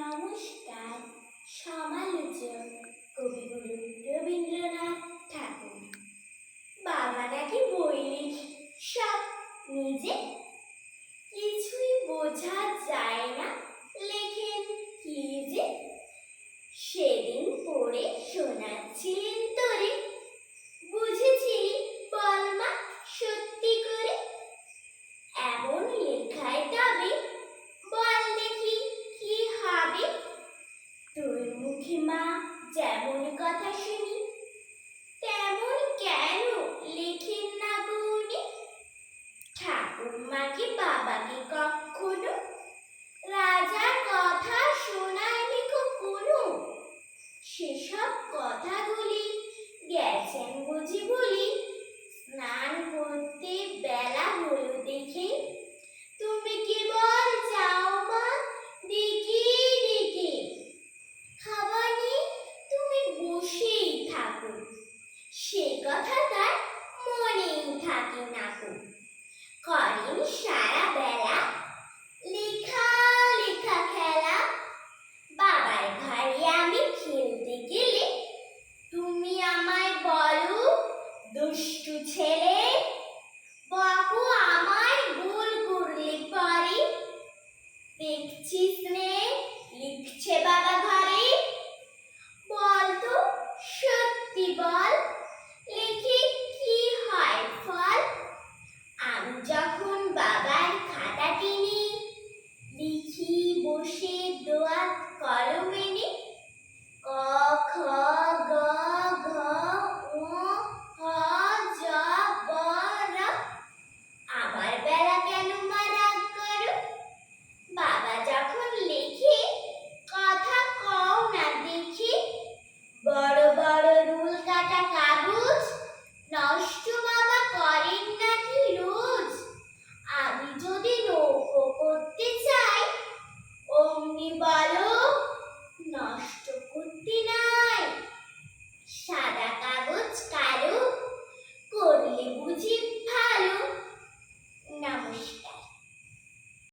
নমস্কার। সমালোচক কবিগুরু রবীন্দ্রনাথ ঠাকুর। বাবা নাকি বই সব নিজে, কিছুই বোঝা যায় না লেখেন কি যে। সেদিন পড়ে শোনাচ্ছিলেন তোরে, বুঝেছিলি বলমা সত্যি করে? এমন লেখায় তবে বল দেখি কি হবে? তোর মুখে মা যেমন কথা শুনি